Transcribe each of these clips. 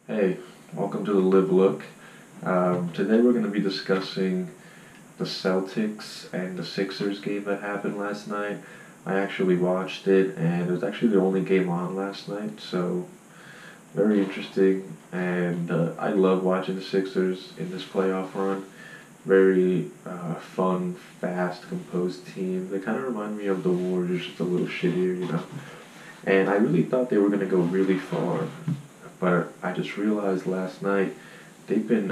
Hey, welcome to the Live Look. Today we're going to be discussing the Celtics and the Sixers game that happened last night. I actually watched it, and it was actually the only game on last night, so very interesting. And I love watching the Sixers in this playoff run. Very fun, fast, composed team. They kind of remind me of the Warriors, just a little shittier. And I really thought they were going to go really far, but I just realized last night they've been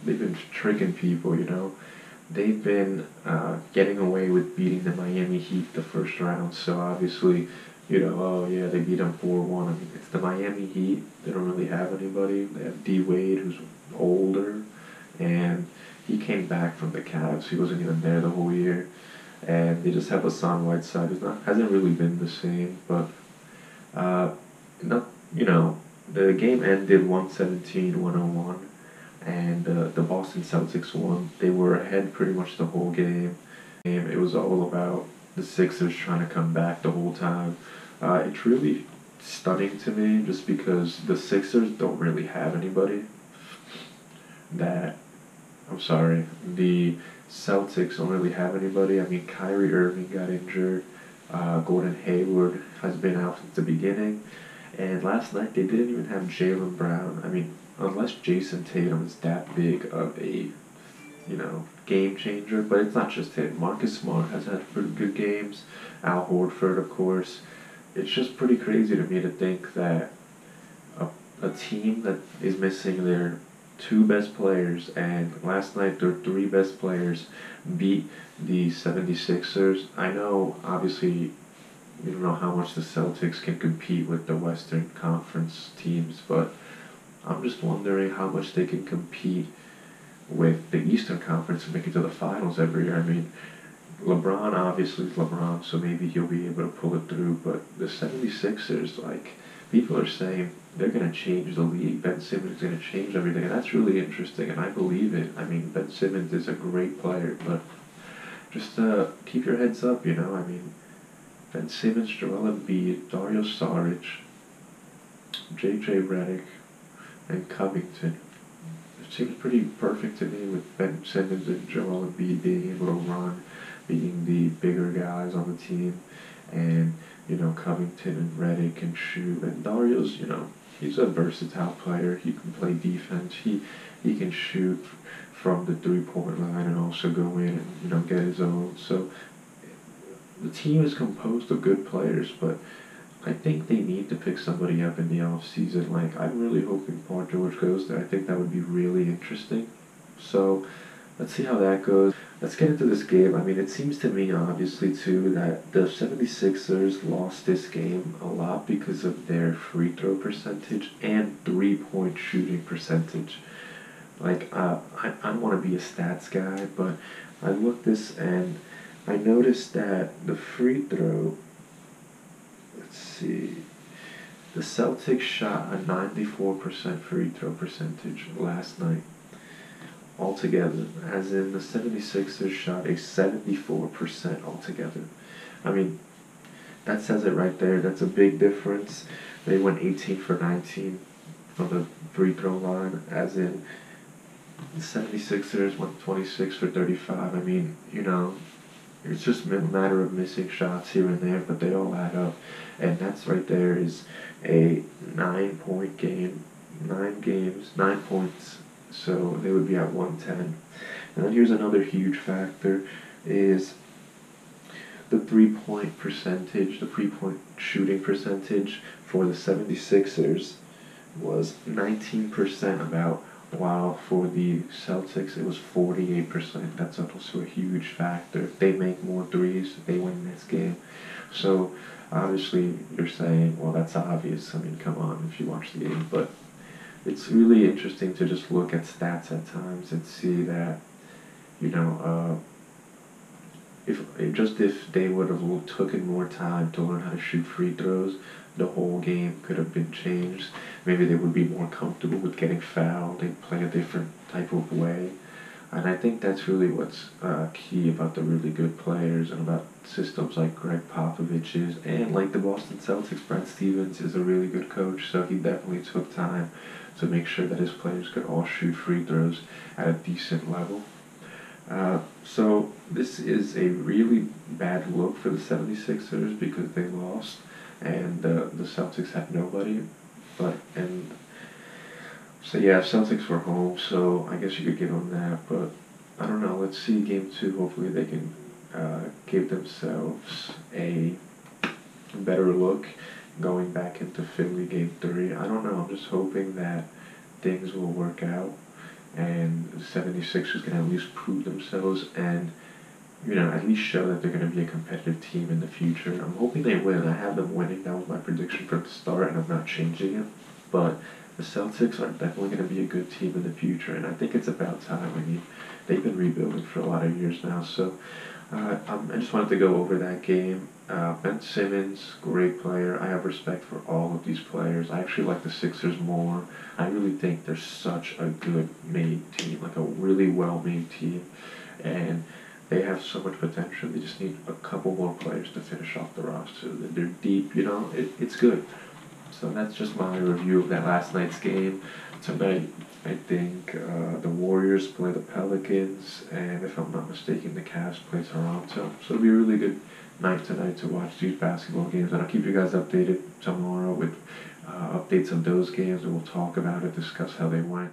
they've been tricking people. They've been getting away with beating the Miami Heat the first round. So obviously, oh yeah, they beat them 4-1. I mean, it's the Miami Heat. They don't really have anybody. They have D Wade, who's older, and he came back from the Cavs. He wasn't even there the whole year. And they just have Hassan Whiteside, who's not hasn't really been the same, but not the game ended 117-101, and the Boston Celtics won. They were ahead pretty much the whole game. It was all about the Sixers trying to come back the whole time. It's really stunning to me just because the Sixers don't really have anybody that I'm sorry, the Celtics don't really have anybody. I mean, Kyrie Irving got injured. Gordon Hayward has been out since the beginning. And last night they didn't even have Jaylen Brown. I mean, unless Jason Tatum is that big of a game changer, but it's not just him. Marcus Smart has had pretty good games. Al Horford, of course. It's just pretty crazy to me to think that a team that is missing their two best players, and last night their three best players beat the 76ers. I know, obviously, you don't know how much the Celtics can compete with the Western Conference teams, but I'm just wondering how much they can compete with the Eastern Conference and make it to the finals every year. I mean, LeBron obviously is LeBron, so maybe he'll be able to pull it through, but the 76ers, like, people are saying they're going to change the league. Ben Simmons is going to change everything, and that's really interesting, and I believe it. I mean, Ben Simmons is a great player, but just keep your heads up. I mean, Ben Simmons, Joel Embiid, Dario Saric, J.J. Redick, and Covington. It seems pretty perfect to me with Ben Simmons and Joel Embiid being able to run, being the bigger guys on the team, and Covington and Redick can shoot, and Dario's, he's a versatile player. He can play defense. He can shoot from the 3-point line and also go in and get his own. So the team is composed of good players, but I think they need to pick somebody up in the offseason. Like, I'm really hoping Paul George goes there. I think that would be really interesting. So let's see how that goes. Let's get into this game. I mean, it seems to me, obviously, too, that the 76ers lost this game a lot because of their free throw percentage and three-point shooting percentage. Like, I don't want to be a stats guy, but I looked this and I noticed that the free throw, let's see, the Celtics shot a 94% free throw percentage last night altogether, as in the 76ers shot a 74% altogether. I mean, that says it right there. That's a big difference. They went 18 for 19 from the free throw line, as in the 76ers went 26 for 35. I mean, it's just a matter of missing shots here and there, but they all add up. And that's right there is a 9-point game, 9 games, 9 points. So they would be at 110. And then here's another huge factor is the three-point percentage, the three-point shooting percentage for the 76ers was 19% about, while for the Celtics it was 48%. That's also a huge factor. If they make more threes, they win this game. So obviously you're saying, well, that's obvious. I mean, come on, if you watch the game. But it's really interesting to just look at stats at times and see that, if they would have taken more time to learn how to shoot free throws, the whole game could have been changed. Maybe they would be more comfortable with getting fouled. They'd play a different type of way. And I think that's really what's key about the really good players and about systems like Greg Popovich's and like the Boston Celtics. Brad Stevens is a really good coach, so he definitely took time to make sure that his players could all shoot free throws at a decent level. So this is a really bad look for the 76ers because they lost and the Celtics had nobody. And so yeah, Celtics were home, so I guess you could give them that. But I don't know. Let's see game two. Hopefully they can give themselves a better look going back into Philly game three. I don't know. I'm just hoping that things will work out and the 76ers can at least prove themselves and at least show that they're going to be a competitive team in the future. I'm hoping they win. I have them winning. That was my prediction from the start, and I'm not changing it. But the Celtics are definitely going to be a good team in the future, and I think it's about time. I mean, they've been rebuilding for a lot of years now, so I just wanted to go over that game. Ben Simmons, great player. I have respect for all of these players. I actually like the Sixers more. I really think they're such a good made team, like a really well made team, and they have so much potential. They just need a couple more players to finish off the roster. They're deep, it's good. So that's just my review of that last night's game. Tonight, I think the Warriors play the Pelicans, and if I'm not mistaken, the Cavs play Toronto. So it'll be a really good night tonight to watch these basketball games, and I'll keep you guys updated tomorrow with updates of those games, and we'll talk about it, discuss how they went.